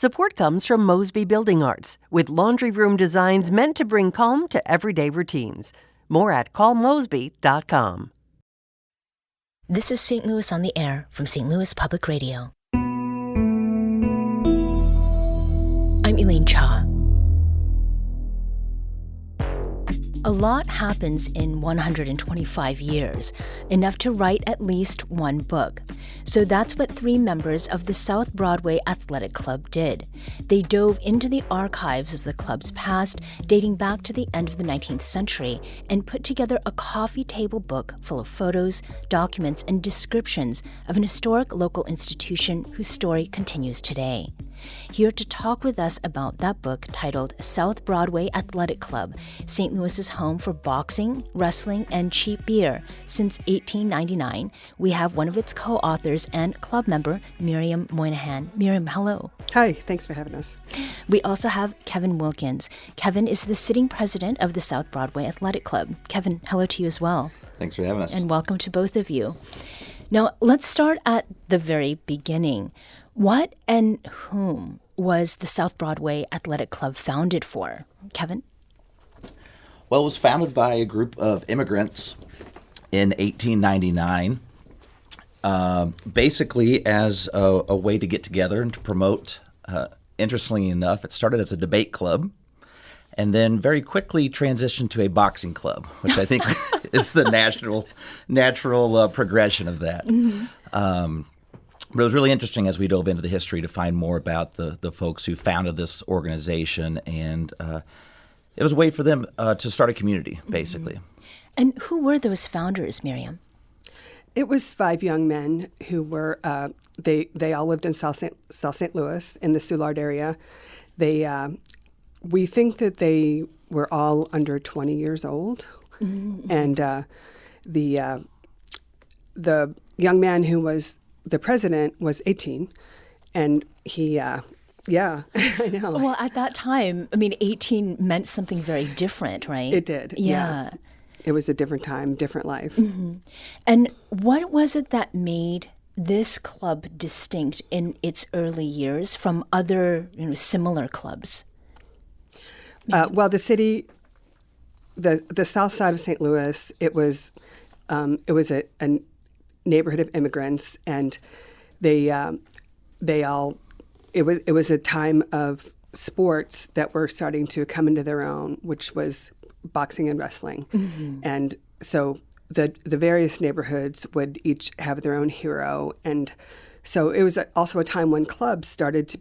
Support comes from Mosby Building Arts, with laundry room designs meant to bring calm to everyday routines. More at callmosby.com. This is St. Louis on the Air from St. Louis Public Radio. I'm Elaine Cha. A lot happens in 125 years, enough to write at least one book. So that's what 3 members of the South Broadway Athletic Club did. They dove into the archives of the club's past, dating back to the end of the 19th century, and put together a coffee table book full of photos, documents, and descriptions of an historic local institution whose story continues today. Here to talk with us about that book, titled South Broadway Athletic Club, St. Louis's home for boxing, wrestling, and cheap beer since 1899, we have one of its co-authors and club member, Miriam Moynihan. Miriam, hello. Hi, thanks for having us. We also have Kevin Wilkins. Kevin is the sitting president of the South Broadway Athletic Club. Kevin, hello to you as well. Thanks for having us. And welcome to both of you. Now, let's start at the very beginning. What and whom was the South Broadway Athletic Club founded for? Kevin? Well, it was founded by a group of immigrants in 1899, basically as a way to get together and to promote. Interestingly enough, it started as a debate club and then very quickly transitioned to a boxing club, which I think is the natural progression of that. Mm-hmm. But it was really interesting as we dove into the history to find more about the folks who founded this organization, and it was a way for them to start a community, basically. Mm-hmm. And who were those founders, Miriam? It was 5 young men who were, they all lived in South St. Louis in the Soulard area. We think that they were all under 20 years old. Mm-hmm. And the young man who was the president was 18, and he, I know. Well, at that time, 18 meant something very different, right? It did, yeah. It was a different time, different life. Mm-hmm. And what was it that made this club distinct in its early years from other, similar clubs? Well, the city, the south side of St. Louis, it was a neighborhood of immigrants, and it was a time of sports that were starting to come into their own, which was boxing and wrestling. Mm-hmm. And so the various neighborhoods would each have their own hero, and so it was also a time when clubs started to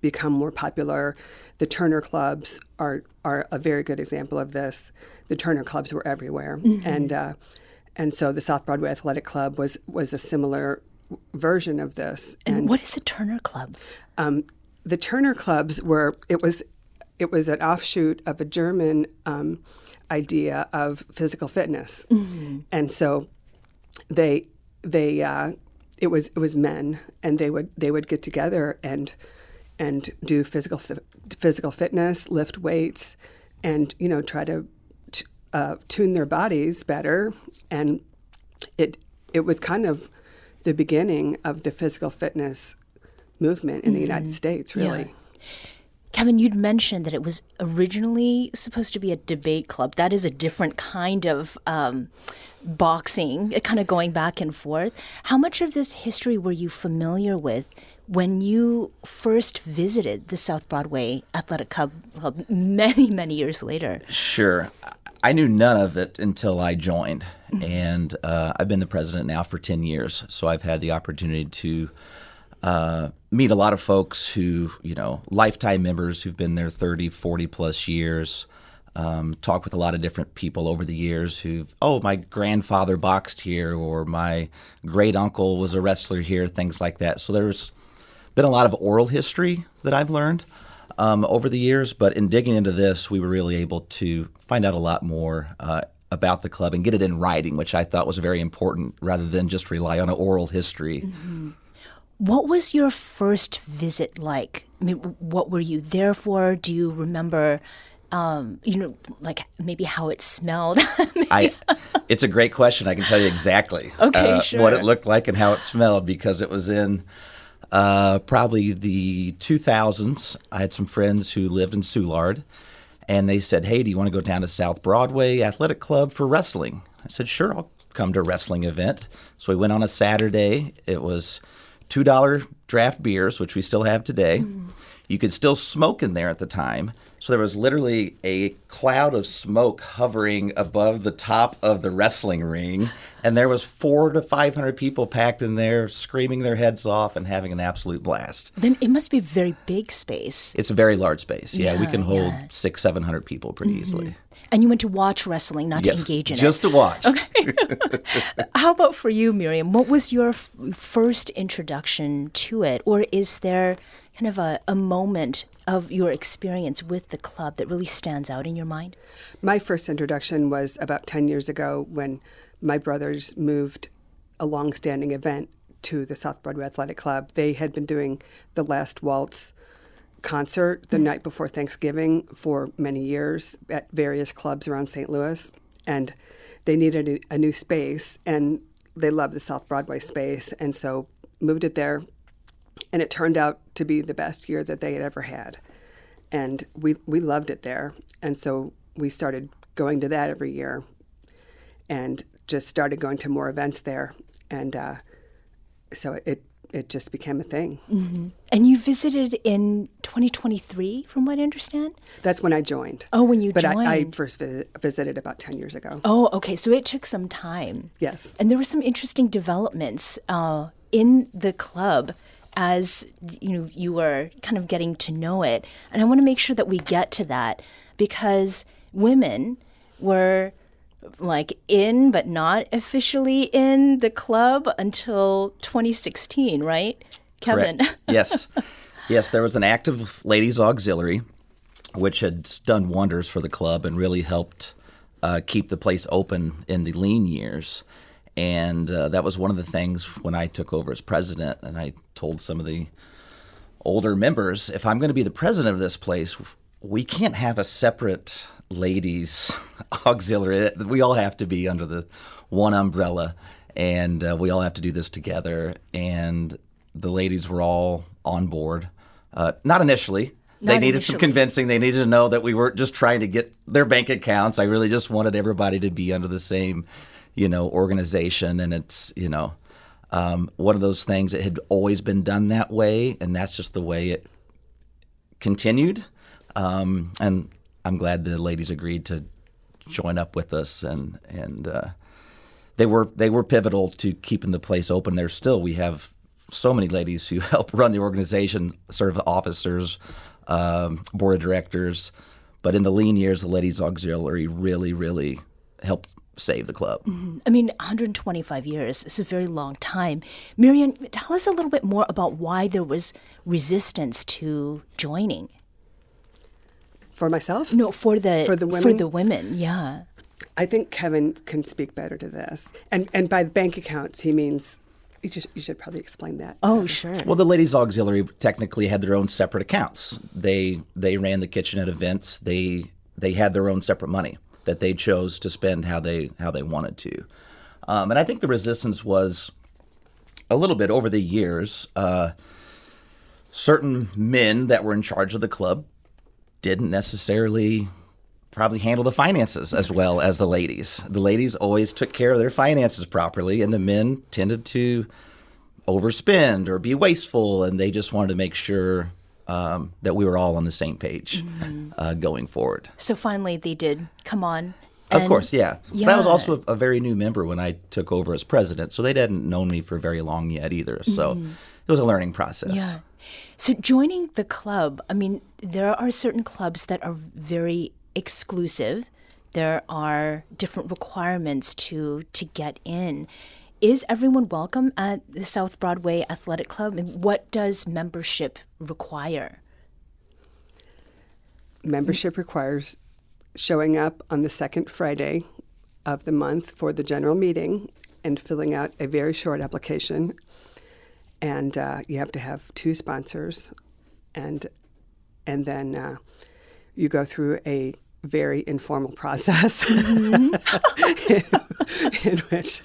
become more popular. The Turner clubs are a very good example of this. The Turner clubs were everywhere, mm-hmm. And so the South Broadway Athletic Club was a similar version of this. And what is the Turner Club? The Turner clubs it was an offshoot of a German idea of physical fitness, mm-hmm. and so it was men, and they would get together and do physical fitness, lift weights, and try to tune their bodies better. And it was kind of the beginning of the physical fitness movement in the United States, really. Yeah. Kevin, you'd mentioned that it was originally supposed to be a debate club. That is a different kind of boxing, kind of going back and forth. How much of this history were you familiar with when you first visited the South Broadway Athletic Club many, many years later? Sure. I knew none of it until I joined, and I've been the president now for 10 years, so I've had the opportunity to meet a lot of folks who, lifetime members who've been there 30, 40 plus years, talk with a lot of different people over the years my grandfather boxed here, or my great uncle was a wrestler here, things like that. So there's been a lot of oral history that I've learned over the years, but in digging into this, we were really able to find out a lot more about the club and get it in writing, which I thought was very important, rather than just rely on an oral history. Mm-hmm. What was your first visit like? What were you there for? Do you remember, maybe how it smelled? It's a great question. I can tell you exactly sure. what it looked like and how it smelled, because it was in probably the 2000s. I had some friends who lived in Soulard, and they said, "Hey, do you want to go down to South Broadway Athletic Club for wrestling?" I said, "Sure, I'll come to a wrestling event." So we went on a Saturday. It was $2 draft beers, which we still have today. You could still smoke in there at the time. So there was literally a cloud of smoke hovering above the top of the wrestling ring. And there was 400 to 500 people packed in there, screaming their heads off and having an absolute blast. Then it must be a very big space. It's a very large space. Yeah, we can hold yeah. 600-700 people pretty easily. And you went to watch wrestling, not Yes, to engage in just it. to watch. Okay. How about for you, Miriam? What was your first introduction to it? Or is there kind of a moment of your experience with the club that really stands out in your mind? My first introduction was about 10 years ago when my brothers moved a long-standing event to the South Broadway Athletic Club. They had been doing the Last Waltz concert the night before Thanksgiving for many years at various clubs around St. Louis, and they needed a new space, and they loved the South Broadway space, and so moved it there, and it turned out to be the best year that they had ever had, and we loved it there, and so we started going to that every year, and just started going to more events there, and so it just became a thing. Mm-hmm. And you visited in 2023, from what I understand? That's when I joined. Oh, when you but joined. I first visited about 10 years ago. Oh, okay. So it took some time. Yes. And there were some interesting developments in the club as you were kind of getting to know it. And I want to make sure that we get to that because women were like in, but not officially in the club until 2016, right, Kevin? Correct. Yes. Yes, there was an active ladies auxiliary, which had done wonders for the club and really helped keep the place open in the lean years. And that was one of the things when I took over as president, and I told some of the older members, if I'm going to be the president of this place, we can't have a separate ladies auxiliary. We all have to be under the one umbrella, and we all have to do this together. And the ladies were all on board. Not initially. They needed some convincing. They needed to know that we weren't just trying to get their bank accounts. I really just wanted everybody to be under the same, organization. And it's, one of those things that had always been done that way, and that's just the way it continued. And I'm glad the ladies agreed to join up with us, and they were pivotal to keeping the place open. We have so many ladies who help run the organization, serve officers, board of directors. But in the lean years, the ladies auxiliary really, really helped save the club. Mm-hmm. I mean, 125 years is a very long time. Miriam, tell us a little bit more about why there was resistance to joining. For myself? No, for the women? For the women, yeah. I think Kevin can speak better to this. And by the bank accounts, he means, you should probably explain that. Oh, sure. Well, the ladies auxiliary technically had their own separate accounts. They ran the kitchen at events. They had their own separate money that they chose to spend how they wanted to. And I think the resistance was a little bit over the years. Certain men that were in charge of the club didn't necessarily probably handle the finances as well as the ladies. The ladies always took care of their finances properly, and the men tended to overspend or be wasteful, and they just wanted to make sure that we were all on the same page going forward. So finally they did come on. Of course, yeah. Yeah. But I was also a very new member when I took over as president, so they hadn't known me for very long yet either. So it was a learning process. Yeah. So joining the club, I mean, there are certain clubs that are very exclusive. There are different requirements to get in. Is everyone welcome at the South Broadway Athletic Club? And what does membership require? Membership requires showing up on the second Friday of the month for the general meeting and filling out a very short application. And you have to have 2 sponsors, and then you go through a very informal process in which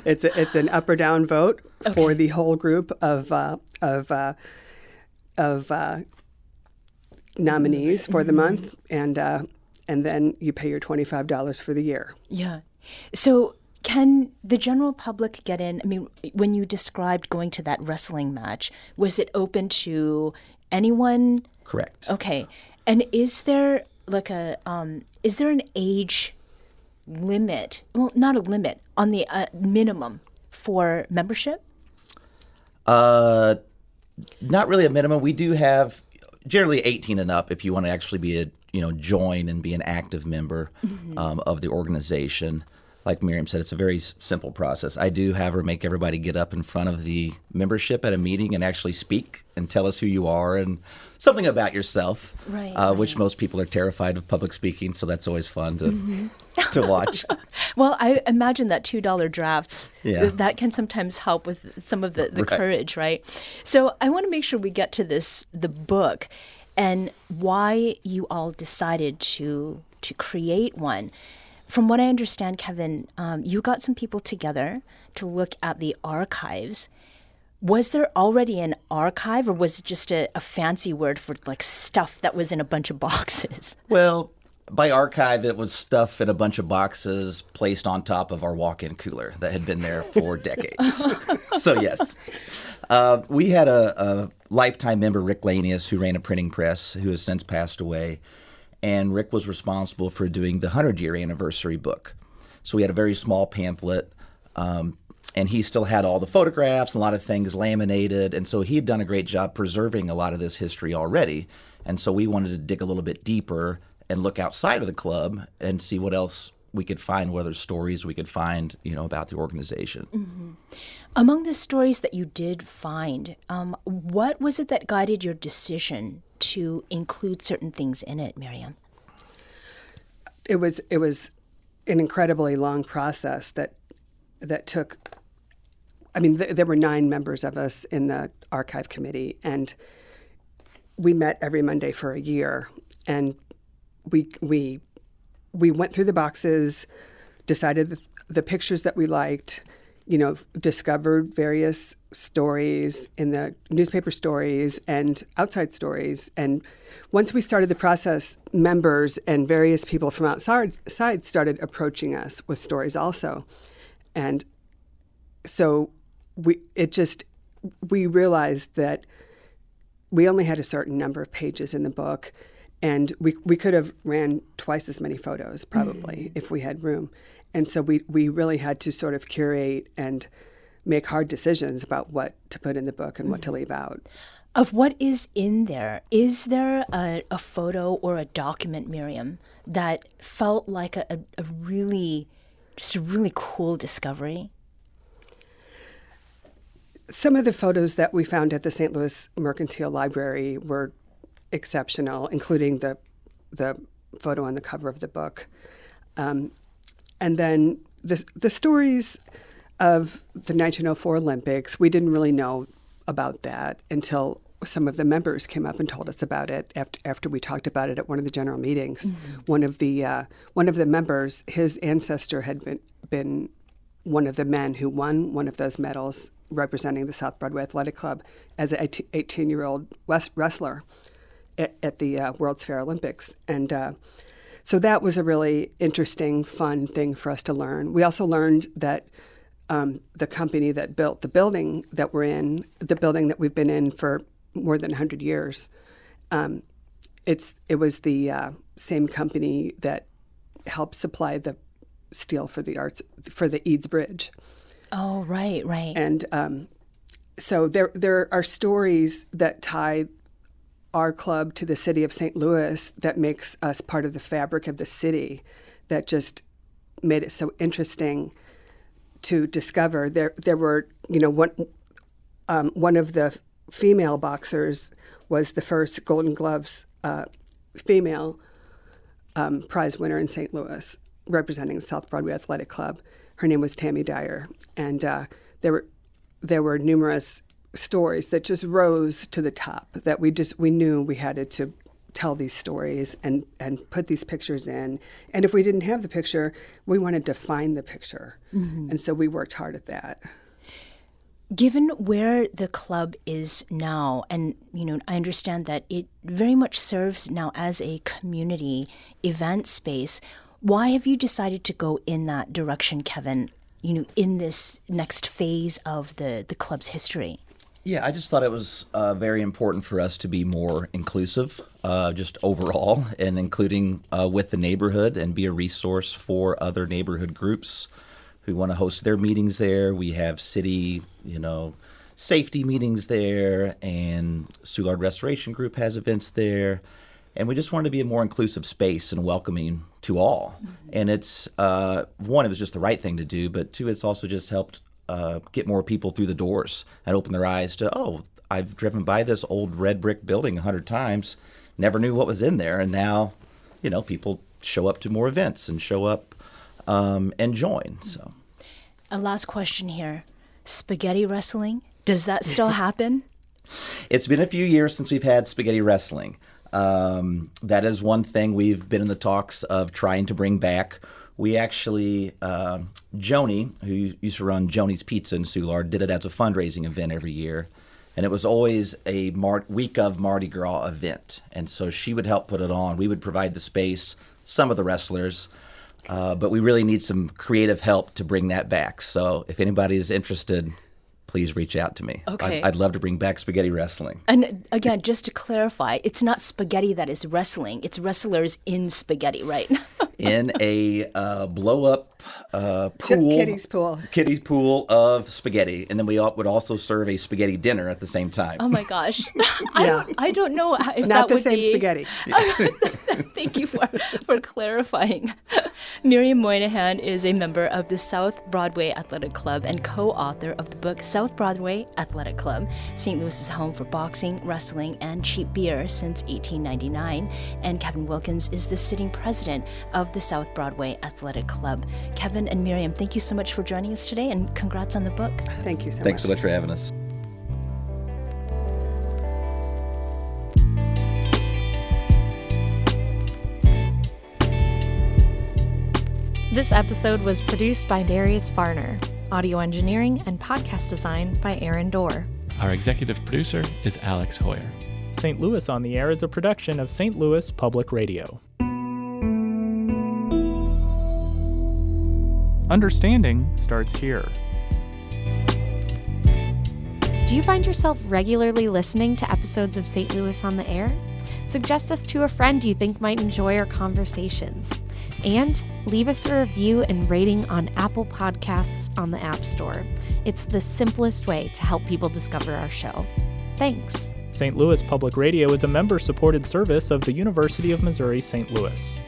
it's an up or down vote for the whole group of nominees for the month, and then you pay your $25 for the year. Yeah. So can the general public get in? I mean, when you described going to that wrestling match, was it open to anyone? Correct. Okay. And is there is there an age limit? Well, not a limit on the minimum for membership? Not really a minimum. We do have generally 18 and up if you want to actually be join and be an active member of the organization. Like Miriam said, it's a very simple process. I do have her make everybody get up in front of the membership at a meeting and actually speak and tell us who you are and something about yourself, which most people are terrified of public speaking, so that's always fun to watch. Well, I imagine that $2 drafts, that can sometimes help with some of the courage, right? So I want to make sure we get to the book and why you all decided to create one. From what I understand, Kevin, you got some people together to look at the archives. Was there already an archive, or was it just a fancy word for like stuff that was in a bunch of boxes? Well, by archive, it was stuff in a bunch of boxes placed on top of our walk-in cooler that had been there for decades. So yes, we had a lifetime member, Rick Lanius, who ran a printing press, who has since passed away. And Rick was responsible for doing the 100-year anniversary book. So we had a very small pamphlet, and he still had all the photographs and a lot of things laminated. And so he had done a great job preserving a lot of this history already. And so we wanted to dig a little bit deeper and look outside of the club and see what else we could find, what other stories we could find, about the organization. Mm-hmm. Among the stories that you did find, what was it that guided your decision to include certain things in it, Miriam? It was an incredibly long process that took. I mean, there were 9 members of us in the archive committee, and we met every Monday for a year, and we went through the boxes, decided the pictures that we liked, discovered various stories in the newspaper stories and outside stories. And once we started the process, members and various people from outside started approaching us with stories also. And so we realized that we only had a certain number of pages in the book, and we could have ran twice as many photos probably if we had room. And so we really had to sort of curate and make hard decisions about what to put in the book and what to leave out. Of what is in there, is there a photo or a document, Miriam, that felt like a really cool discovery? Some of the photos that we found at the St. Louis Mercantile Library were exceptional, including the photo on the cover of the book. And then the stories of the 1904 Olympics, we didn't really know about that until some of the members came up and told us about it after we talked about it at one of the general meetings. Mm-hmm. One of the members, his ancestor had been one of the men who won one of those medals representing the South Broadway Athletic Club as an 18-year-old wrestler at the World's Fair Olympics. And so that was a really interesting, fun thing for us to learn. We also learned that the company that built the building that we're in, the building that we've been in for more than 100 years, it was the same company that helped supply the steel for the Eads Bridge. Oh, right. And so there are stories that tie our club to the city of St. Louis that makes us part of the fabric of the city, that just made it so interesting to discover. There were, one of the female boxers was the first Golden Gloves female prize winner in St. Louis, representing the South Broadway Athletic Club. Her name was Tammy Dyer, and there were numerous stories that just rose to the top that we knew we had to tell these stories and put these pictures in. And if we didn't have the picture, we wanted to find the picture. And so we worked hard at that. Given where the club is now, and I understand that it very much serves now as a community event space, why have you decided to go in that direction, Kevin, in this next phase of the club's history? Yeah, I just thought it was very important for us to be more inclusive, just overall, and including with the neighborhood, and be a resource for other neighborhood groups who want to host their meetings there. We have city, safety meetings there, and Soulard Restoration Group has events there. And we just wanted to be a more inclusive space and welcoming to all. And it's, one, it was just the right thing to do, but two, it's also just helped get more people through the doors and open their eyes to, I've driven by this old red brick building 100 times, never knew what was in there. And now, people show up to more events and show up and join. So, a last question here. Spaghetti wrestling, does that still happen? It's been a few years since we've had spaghetti wrestling. That is one thing we've been in the talks of trying to bring back. We actually, Joni, who used to run Joni's Pizza in Soulard, did it as a fundraising event every year. And it was always a week of Mardi Gras event. And so she would help put it on. We would provide the space, some of the wrestlers, but we really need some creative help to bring that back. So if anybody is interested, please reach out to me. Okay. I'd love to bring back spaghetti wrestling. And again, just to clarify, it's not spaghetti that is wrestling. It's wrestlers in spaghetti, right? In a blow-up pool. Kiddie's pool of spaghetti. And then we would also serve a spaghetti dinner at the same time. Oh, my gosh. Yeah. I don't know if Not that the would same be... spaghetti. Thank you for clarifying. Miriam Moynihan is a member of the South Broadway Athletic Club and co-author of the book South Broadway Athletic Club, St. Louis's home for boxing, wrestling, and cheap beer since 1899. And Kevin Wilkins is the sitting president of the South Broadway Athletic Club. Kevin and Miriam, thank you so much for joining us today, and congrats on the book. Thank you so much. Thanks so much for having us. This episode was produced by Darius Farner. Audio engineering and podcast design by Aaron Dorr. Our executive producer is Alex Hoyer. St. Louis on the Air is a production of St. Louis Public Radio. Understanding starts here. Do you find yourself regularly listening to episodes of St. Louis on the Air? Suggest us to a friend you think might enjoy our conversations. And leave us a review and rating on Apple Podcasts on the App Store. It's the simplest way to help people discover our show. Thanks. St. Louis Public Radio is a member-supported service of the University of Missouri St. Louis.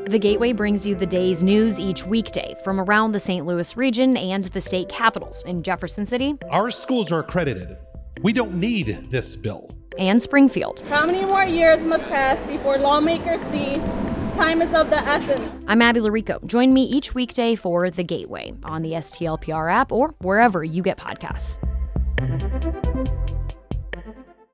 The Gateway brings you the day's news each weekday from around the St. Louis region and the state capitals in Jefferson City. Our schools are accredited. We don't need this bill. And Springfield. How many more years must pass before lawmakers see time is of the essence? I'm Abby Larico. Join me each weekday for The Gateway on the STLPR app or wherever you get podcasts.